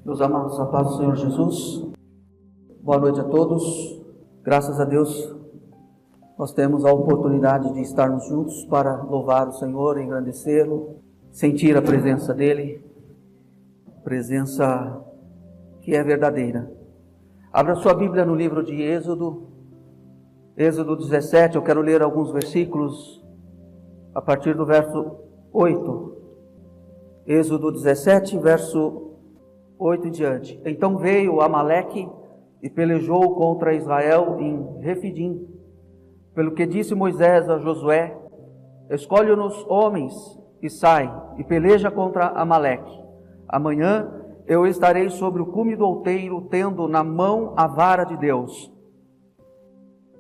Meus amados, a paz do Senhor Jesus, boa noite a todos. Graças a Deus, nós temos a oportunidade de estarmos juntos para louvar o Senhor, engrandecê-lo, sentir a presença dEle, presença que é verdadeira. Abra sua Bíblia no livro de Êxodo 17, eu quero ler alguns versículos a partir do verso 8. Êxodo 17, verso 8 em diante. Então veio Amaleque e pelejou contra Israel em Refidim. Pelo que disse Moisés a Josué: escolhe-nos homens e sai, e peleja contra Amaleque. Amanhã eu estarei sobre o cume do outeiro, tendo na mão a vara de Deus.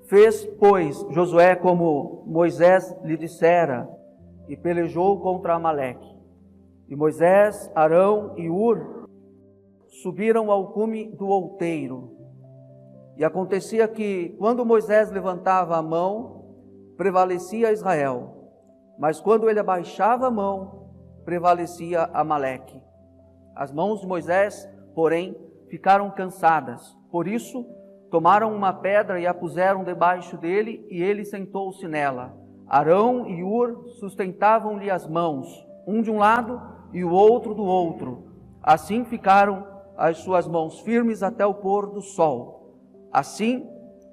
Fez, pois, Josué como Moisés lhe dissera, e pelejou contra Amaleque. E Moisés, Arão e Hur subiram ao cume do outeiro. E acontecia que, quando Moisés levantava a mão, prevalecia Israel. Mas quando ele abaixava a mão, prevalecia Amaleque. As mãos de Moisés, porém, ficaram cansadas. Por isso, tomaram uma pedra e a puseram debaixo dele, e ele sentou-se nela. Arão e Hur sustentavam-lhe as mãos, um de um lado e o outro do outro. Assim ficaram as suas mãos firmes até o pôr do sol. Assim,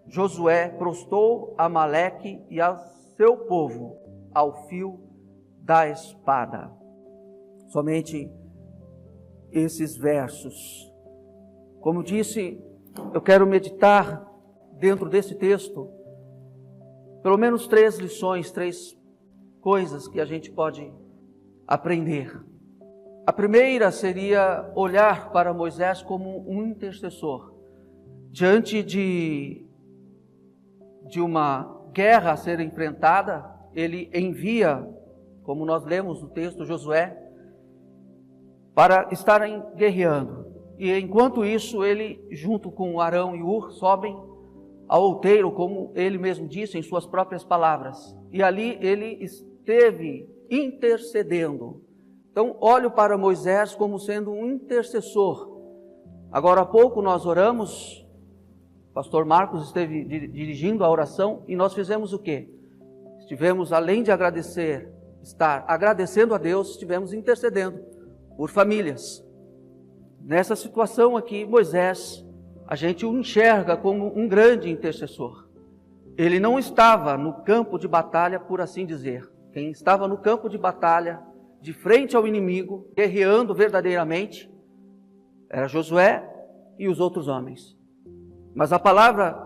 Josué prostrou Amaleque e a seu povo ao fio da espada. Somente esses versos. Como disse, eu quero meditar dentro desse texto pelo menos 3 lições, 3 coisas que a gente pode aprender. A primeira seria olhar para Moisés como um intercessor. Diante de uma guerra a ser enfrentada, ele envia, como nós lemos no texto, Josué, para estarem guerreando. E enquanto isso, ele, junto com Arão e Hur, sobem ao outeiro, como ele mesmo disse em suas próprias palavras. E ali ele esteve intercedendo. Então, olho para Moisés como sendo um intercessor. Agora há pouco nós oramos, o pastor Marcos esteve dirigindo a oração, e nós fizemos o quê? Estivemos, além de agradecer, estar agradecendo a Deus, estivemos intercedendo por famílias. Nessa situação aqui, Moisés, a gente o enxerga como um grande intercessor. Ele não estava no campo de batalha, por assim dizer. Quem estava no campo de batalha, de frente ao inimigo, guerreando verdadeiramente, era Josué e os outros homens. Mas a palavra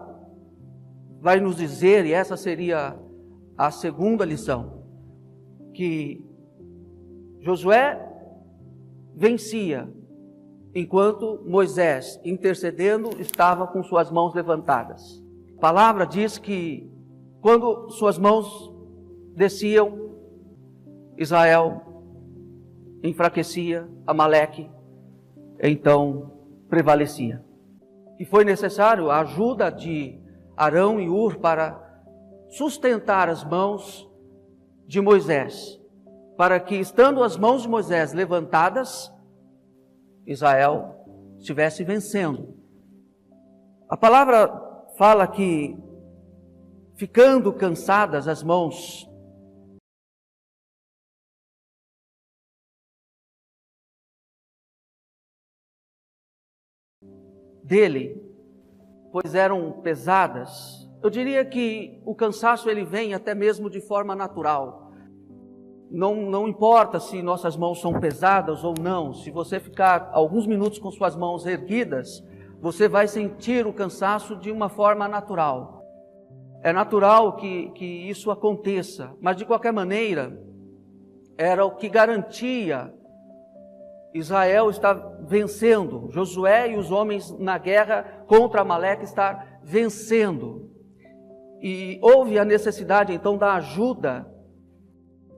vai nos dizer, e essa seria a segunda lição, que Josué vencia, enquanto Moisés, intercedendo, estava com suas mãos levantadas. A palavra diz que quando suas mãos desciam, Israel enfraquecia, Amaleque então prevalecia. E foi necessário a ajuda de Arão e Hur para sustentar as mãos de Moisés, para que, estando as mãos de Moisés levantadas, Israel estivesse vencendo. A palavra fala que, ficando cansadas as mãos dele, pois eram pesadas. Eu diria que o cansaço ele vem até mesmo de forma natural. Não importa se nossas mãos são pesadas ou não, se você ficar alguns minutos com suas mãos erguidas, você vai sentir o cansaço de uma forma natural. É natural que isso aconteça, mas de qualquer maneira, era o que garantia Israel estar vencendo, Josué e os homens na guerra contra Amaleque estar vencendo. E houve a necessidade então da ajuda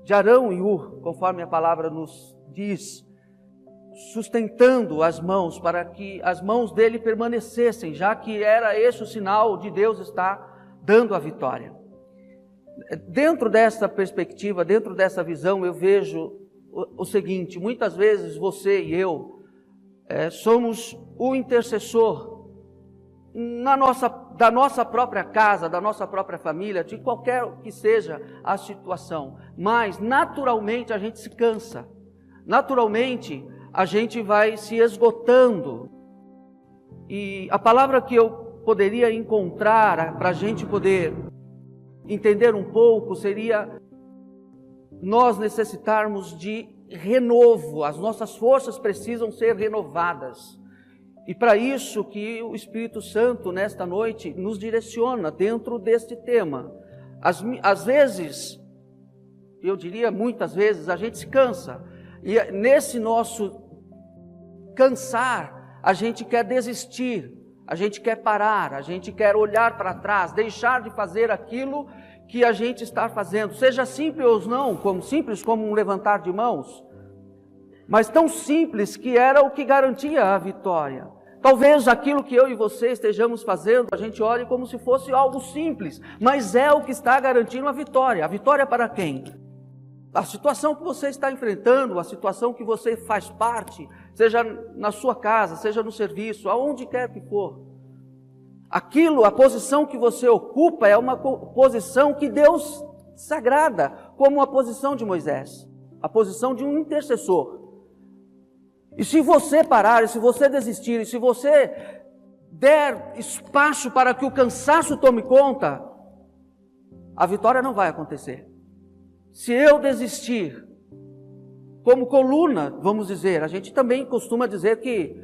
de Arão e Hur, conforme a palavra nos diz, sustentando as mãos para que as mãos dele permanecessem, já que era esse o sinal de Deus estar dando a vitória. Dentro dessa perspectiva, dentro dessa visão, eu vejo o seguinte: muitas vezes você e eu somos o intercessor da nossa própria casa, da nossa própria família, de qualquer que seja a situação. Mas, naturalmente, a gente se cansa. Naturalmente, a gente vai se esgotando. E a palavra que eu poderia encontrar para a gente poder entender um pouco seria nós necessitarmos de renovo. As nossas forças precisam ser renovadas. E para isso que o Espírito Santo, nesta noite, nos direciona dentro deste tema. Às vezes, eu diria muitas vezes, a gente se cansa. E nesse nosso cansar, a gente quer desistir, a gente quer parar, a gente quer olhar para trás, deixar de fazer aquilo que a gente está fazendo. Seja simples ou não, simples como um levantar de mãos, mas tão simples que era o que garantia a vitória. Talvez aquilo que eu e você estejamos fazendo, a gente olhe como se fosse algo simples, mas é o que está garantindo a vitória. A vitória para quem? A situação que você está enfrentando, a situação que você faz parte, seja na sua casa, seja no serviço, aonde quer que for. A posição que você ocupa é uma posição que Deus sagrada, como a posição de Moisés, a posição de um intercessor. E se você parar, e se você desistir, e se você der espaço para que o cansaço tome conta, a vitória não vai acontecer. Se eu desistir, como coluna, vamos dizer, a gente também costuma dizer que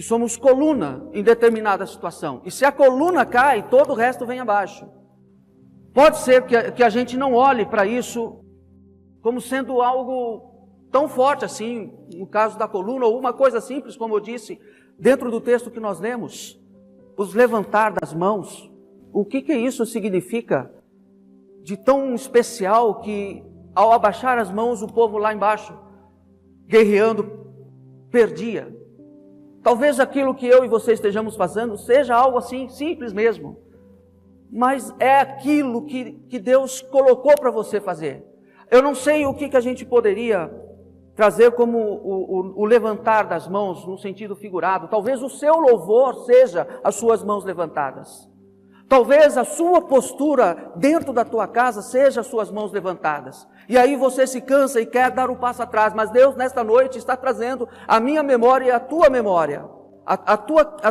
somos coluna em determinada situação. E se a coluna cai, todo o resto vem abaixo. Pode ser que a gente não olhe para isso como sendo algo tão forte assim, no caso da coluna, ou uma coisa simples, como eu disse, dentro do texto que nós lemos, os levantar das mãos. O que isso significa de tão especial que, ao abaixar as mãos, o povo lá embaixo, guerreando, perdia? Talvez aquilo que eu e você estejamos fazendo seja algo assim, simples mesmo, mas é aquilo que Deus colocou para você fazer. Eu não sei o que a gente poderia trazer como o levantar das mãos, no sentido figurado. Talvez o seu louvor seja as suas mãos levantadas. Talvez a sua postura dentro da tua casa seja as suas mãos levantadas. E aí você se cansa e quer dar um passo atrás. Mas Deus, nesta noite, está trazendo a minha memória e a tua memória. A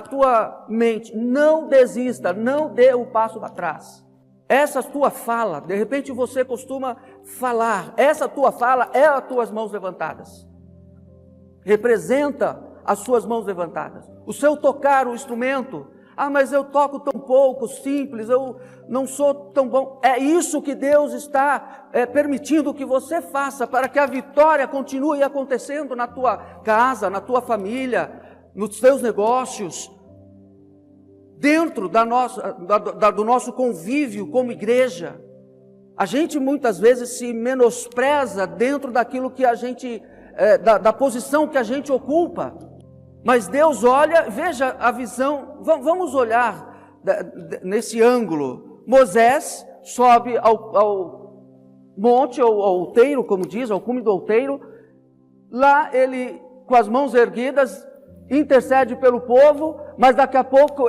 tua mente. Não desista, não dê o passo atrás. Essa tua fala, de repente você costuma falar, essa tua fala é as tuas mãos levantadas. Representa as suas mãos levantadas. O seu tocar o instrumento, mas eu toco tão pouco, simples, eu não sou tão bom. É isso que Deus está permitindo que você faça, para que a vitória continue acontecendo na tua casa, na tua família, nos teus negócios, dentro do nosso convívio como igreja. A gente muitas vezes se menospreza dentro daquilo que a gente, da posição que a gente ocupa. Mas Deus olha, veja a visão, vamos olhar nesse ângulo. Moisés sobe ao monte, ou ao outeiro, como diz, ao cume do outeiro. Lá ele, com as mãos erguidas, intercede pelo povo, mas daqui a pouco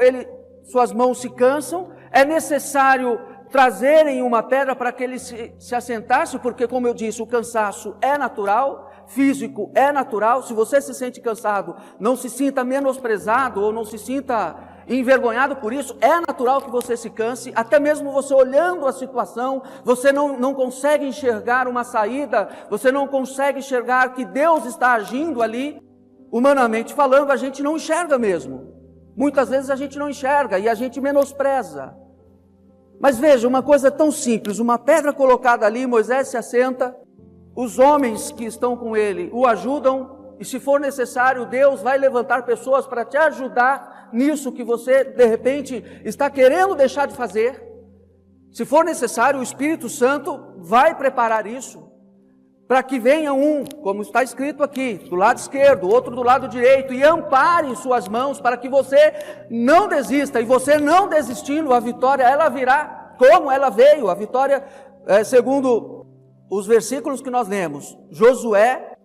suas mãos se cansam. É necessário trazerem uma pedra para que ele se assentasse, porque, como eu disse, o cansaço é natural, físico é natural. Se você se sente cansado, não se sinta menosprezado ou não se sinta envergonhado por isso. É natural que você se canse, até mesmo você olhando a situação, você não consegue enxergar uma saída, você não consegue enxergar que Deus está agindo ali. Humanamente falando, a gente não enxerga mesmo. Muitas vezes a gente não enxerga e a gente menospreza. Mas veja, uma coisa tão simples, uma pedra colocada ali, Moisés se assenta, os homens que estão com ele o ajudam, e se for necessário, Deus vai levantar pessoas para te ajudar nisso que você, de repente, está querendo deixar de fazer. Se for necessário, o Espírito Santo vai preparar isso, para que venha um, como está escrito aqui, do lado esquerdo, outro do lado direito, e ampare suas mãos, para que você não desista. E você não desistindo, a vitória ela virá como ela veio. A vitória, segundo os versículos que nós lemos, Josué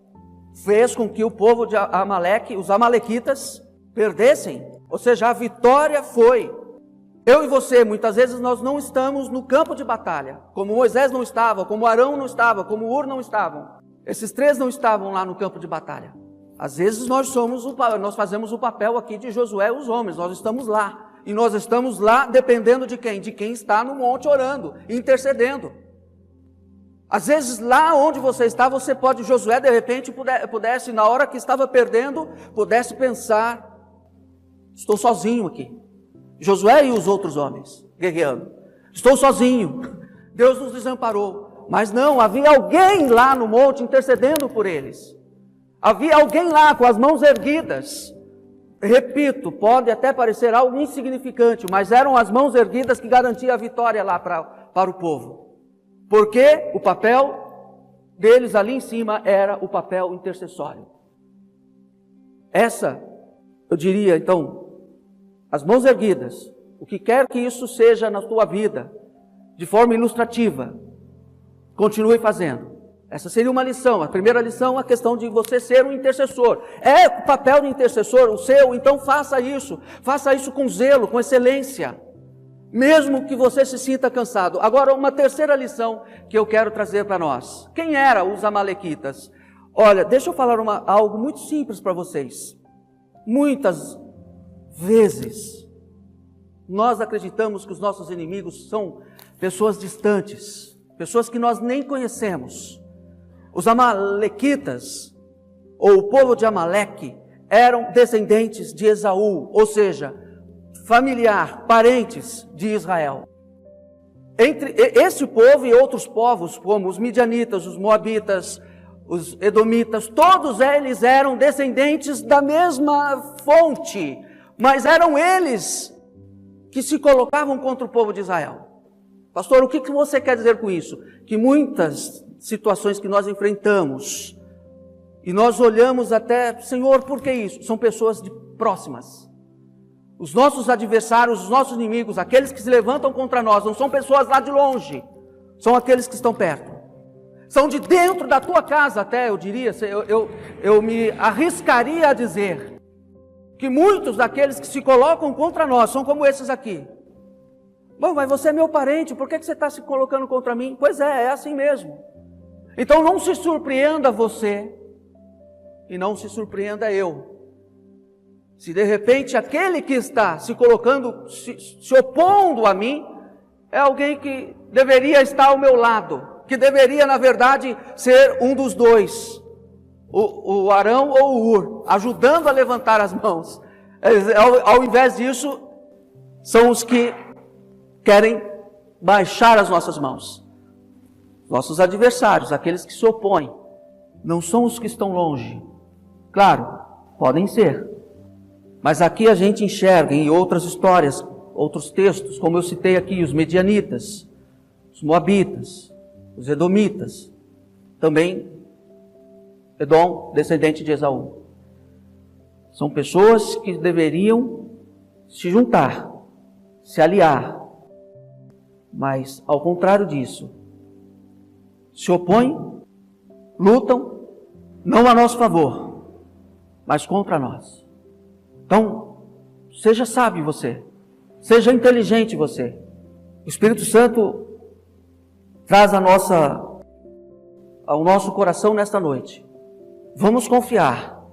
fez com que o povo de Amaleque, os amalequitas, perdessem. Ou seja, a vitória foi. Eu e você, muitas vezes nós não estamos no campo de batalha, como Moisés não estava, como Arão não estava, como Ur não estavam. Esses três não estavam lá no campo de batalha. Às vezes nós fazemos o papel aqui de Josué e os homens, nós estamos lá. E nós estamos lá dependendo de quem? De quem está no monte orando, intercedendo. Às vezes lá onde você está, você pode, Josué de repente pudesse, na hora que estava perdendo, pudesse pensar, estou sozinho aqui. Josué e os outros homens guerreando. Estou sozinho. Deus nos desamparou. Mas não, havia alguém lá no monte intercedendo por eles. Havia alguém lá com as mãos erguidas. Repito, pode até parecer algo insignificante, mas eram as mãos erguidas que garantiam a vitória lá para o povo. Porque o papel deles ali em cima era o papel intercessório. Essa, eu diria então, as mãos erguidas, o que quer que isso seja na tua vida, de forma ilustrativa, continue fazendo. Essa seria uma lição. A primeira lição é a questão de você ser um intercessor. É o papel do intercessor, o seu, então faça isso com zelo, com excelência, mesmo que você se sinta cansado. Agora, uma terceira lição que eu quero trazer para nós. Quem eram os amalequitas? Olha, deixa eu falar algo muito simples para vocês. Muitas vezes, nós acreditamos que os nossos inimigos são pessoas distantes, pessoas que nós nem conhecemos. Os amalequitas, ou o povo de Amaleque, eram descendentes de Esaú, ou seja, familiar, parentes de Israel. Entre esse povo e outros povos, como os midianitas, os moabitas, os edomitas, todos eles eram descendentes da mesma fonte, mas eram eles que se colocavam contra o povo de Israel. Pastor, o que você quer dizer com isso? Que muitas situações que nós enfrentamos, e nós olhamos até, Senhor, por que isso? São pessoas próximas. Os nossos adversários, os nossos inimigos, aqueles que se levantam contra nós, não são pessoas lá de longe, são aqueles que estão perto. São de dentro da tua casa até, eu diria, eu me arriscaria a dizer que muitos daqueles que se colocam contra nós são como esses aqui. Bom, mas você é meu parente, por que você está se colocando contra mim? Pois é assim mesmo. Então não se surpreenda você e não se surpreenda eu. Se de repente aquele que está se colocando, se opondo a mim, é alguém que deveria estar ao meu lado, que deveria na verdade ser um dos dois, o Arão ou o Ur, ajudando a levantar as mãos. Ao invés disso, são os que querem baixar as nossas mãos. Nossos adversários, aqueles que se opõem, não são os que estão longe. Claro, podem ser. Mas aqui a gente enxerga em outras histórias, outros textos, como eu citei aqui, os medianitas, os moabitas, os edomitas, também Edom, descendente de Esaú. São pessoas que deveriam se juntar, se aliar, mas ao contrário disso, se opõem, lutam, não a nosso favor, mas contra nós. Então, seja sábio você, seja inteligente você. O Espírito Santo traz ao nosso coração nesta noite. Vamos confiar,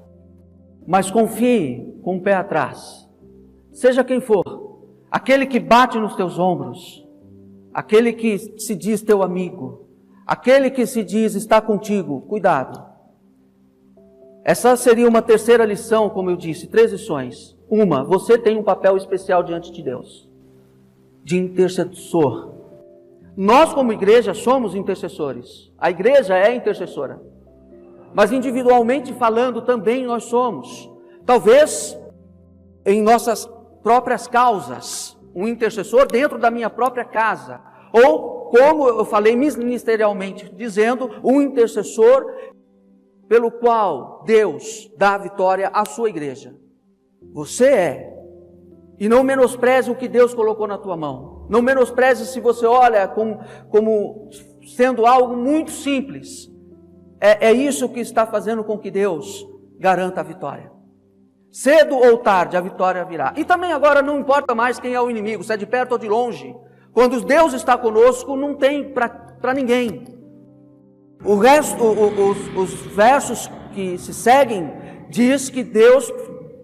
mas confie com o pé atrás. Seja quem for, aquele que bate nos teus ombros, aquele que se diz teu amigo, aquele que se diz está contigo, cuidado. Essa seria uma terceira lição, como eu disse, 3 lições. Uma, você tem um papel especial diante de Deus, de intercessor. Nós como igreja somos intercessores. A igreja é intercessora. Mas individualmente falando também nós somos. Talvez em nossas próprias causas, um intercessor dentro da minha própria casa. Ou, como eu falei ministerialmente, dizendo, um intercessor pelo qual Deus dá a vitória à sua igreja. Você é. E não menospreze o que Deus colocou na tua mão. Não menospreze se você olha como sendo algo muito simples. É isso que está fazendo com que Deus garanta a vitória. Cedo ou tarde a vitória virá. E também agora não importa mais quem é o inimigo, se é de perto ou de longe. Quando Deus está conosco, não tem para ninguém. Os versos que se seguem diz que Deus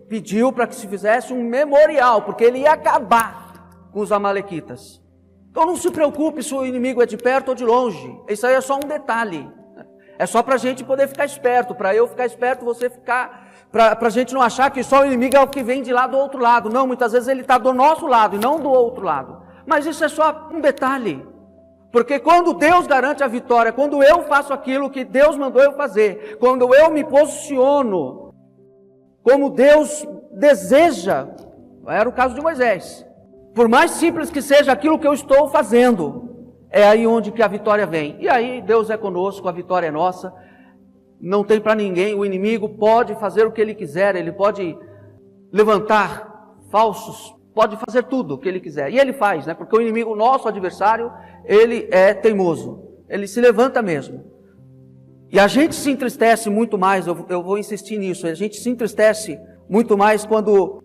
pediu para que se fizesse um memorial, porque Ele ia acabar com os amalequitas. Então não se preocupe se o inimigo é de perto ou de longe. Isso aí é só um detalhe. É só para a gente poder ficar esperto, para eu ficar esperto, você ficar... Para a gente não achar que só o inimigo é o que vem de lá do outro lado. Não, muitas vezes ele está do nosso lado e não do outro lado. Mas isso é só um detalhe. Porque quando Deus garante a vitória, quando eu faço aquilo que Deus mandou eu fazer, quando eu me posiciono como Deus deseja, era o caso de Moisés. Por mais simples que seja aquilo que eu estou fazendo, é aí onde que a vitória vem. E aí Deus é conosco, a vitória é nossa. Não tem para ninguém, o inimigo pode fazer o que ele quiser, ele pode levantar falsos, pode fazer tudo o que ele quiser. E ele faz, né? Porque o inimigo, nosso adversário, ele é teimoso, ele se levanta mesmo. E a gente se entristece muito mais, eu vou insistir nisso, a gente se entristece muito mais quando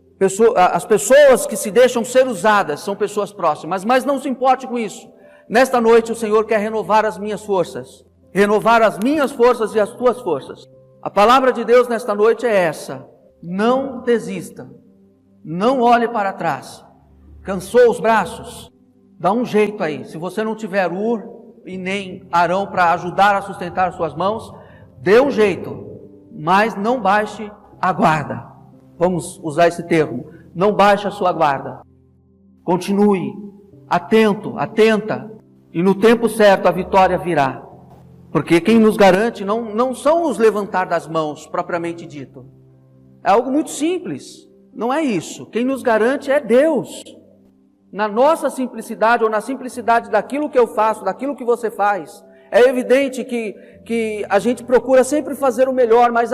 as pessoas que se deixam ser usadas são pessoas próximas, mas não se importe com isso. Nesta noite o Senhor quer renovar as minhas forças. Renovar as minhas forças e as tuas forças. A palavra de Deus nesta noite é essa. Não desista. Não olhe para trás. Cansou os braços? Dá um jeito aí. Se você não tiver Ur e nem Arão para ajudar a sustentar as suas mãos, dê um jeito. Mas não baixe a guarda. Vamos usar esse termo. Não baixe a sua guarda. Continue atento, atenta. E no tempo certo a vitória virá. Porque quem nos garante não são os levantar das mãos, propriamente dito. É algo muito simples. Não é isso. Quem nos garante é Deus. Na nossa simplicidade, ou na simplicidade daquilo que eu faço, daquilo que você faz, é evidente que a gente procura sempre fazer o melhor, mas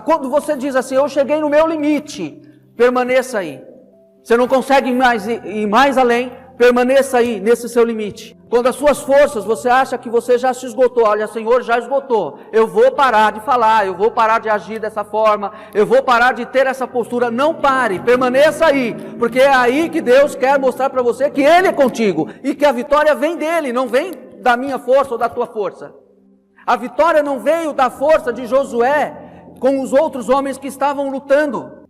quando você diz assim, eu cheguei no meu limite, permaneça aí. Você não consegue ir mais além, permaneça aí, nesse seu limite. Quando as suas forças, você acha que você já se esgotou, olha, Senhor, já esgotou, eu vou parar de falar, eu vou parar de agir dessa forma, eu vou parar de ter essa postura. Não pare, permaneça aí, porque é aí que Deus quer mostrar para você que Ele é contigo, e que a vitória vem dEle, não vem da minha força ou da tua força. A vitória não veio da força de Josué com os outros homens que estavam lutando.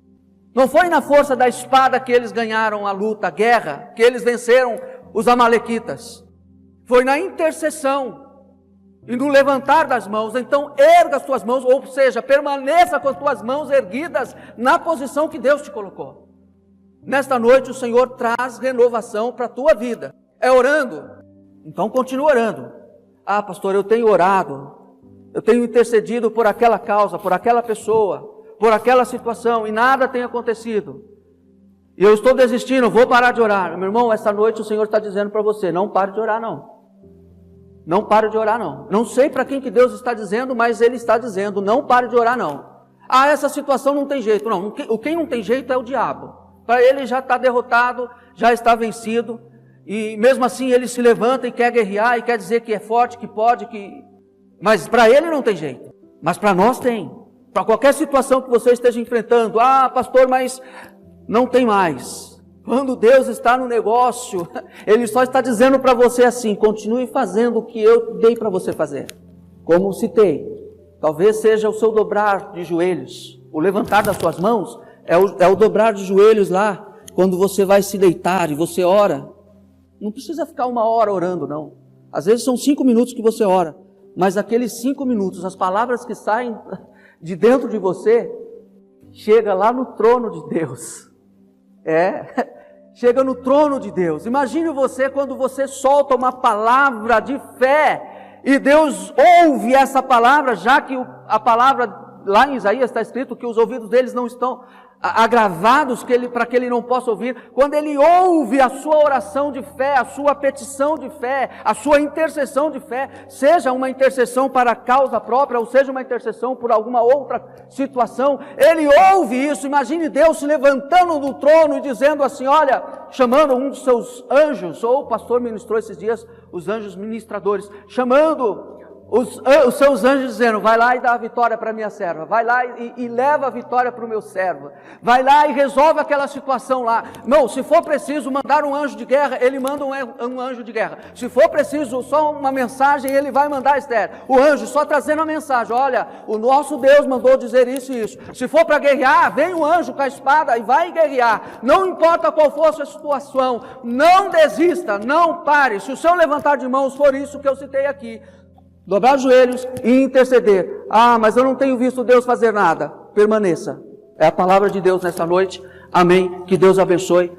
Não foi na força da espada que eles ganharam a luta, a guerra, que eles venceram os amalequitas. Foi na intercessão e no levantar das mãos. Então erga as tuas mãos, ou seja, permaneça com as tuas mãos erguidas na posição que Deus te colocou. Nesta noite o Senhor traz renovação para a tua vida. É orando? Então continua orando. Ah, pastor, eu tenho orado, eu tenho intercedido por aquela causa, por aquela pessoa, por aquela situação, e nada tem acontecido. E eu estou desistindo, vou parar de orar. Meu irmão, esta noite o Senhor está dizendo para você, não pare de orar não. Não pare de orar não. Não sei para quem que Deus está dizendo, mas Ele está dizendo, não pare de orar não. Ah, essa situação não tem jeito. Não, quem não tem jeito é o diabo. Para ele já está derrotado, já está vencido. E mesmo assim ele se levanta e quer guerrear, e quer dizer que é forte, que pode, que... Mas para ele não tem jeito. Mas para nós tem. Para qualquer situação que você esteja enfrentando. Ah, pastor, mas não tem mais. Quando Deus está no negócio, Ele só está dizendo para você assim, continue fazendo o que eu dei para você fazer. Como citei, talvez seja o seu dobrar de joelhos. O levantar das suas mãos é o dobrar de joelhos lá, quando você vai se deitar e você ora. Não precisa ficar 1 hora orando, não. Às vezes são 5 minutos que você ora. Mas aqueles 5 minutos, as palavras que saem de dentro de você, chega lá no trono de Deus. Chega no trono de Deus. Imagine você quando você solta uma palavra de fé e Deus ouve essa palavra, já que a palavra lá em Isaías está escrito que os ouvidos deles não estão agravados para que ele não possa ouvir. Quando ele ouve a sua oração de fé, a sua petição de fé, a sua intercessão de fé, seja uma intercessão para a causa própria, ou seja uma intercessão por alguma outra situação, ele ouve isso. Imagine Deus se levantando do trono e dizendo assim, olha, chamando um dos seus anjos, ou o pastor ministrou esses dias os anjos ministradores, chamando os seus anjos dizendo, vai lá e dá a vitória para minha serva, vai lá e leva a vitória para o meu servo, vai lá e resolve aquela situação lá. Não, se for preciso mandar um anjo de guerra, ele manda um anjo de guerra. Se for preciso só uma mensagem, ele vai mandar Esther. O anjo só trazendo a mensagem, olha, o nosso Deus mandou dizer isso e isso. Se for para guerrear, vem o anjo com a espada e vai guerrear. Não importa qual fosse a situação, não desista, não pare. Se o seu levantar de mãos for isso que eu citei aqui, dobrar os joelhos e interceder. Ah, mas eu não tenho visto Deus fazer nada. Permaneça. É a palavra de Deus nesta noite. Amém. Que Deus abençoe.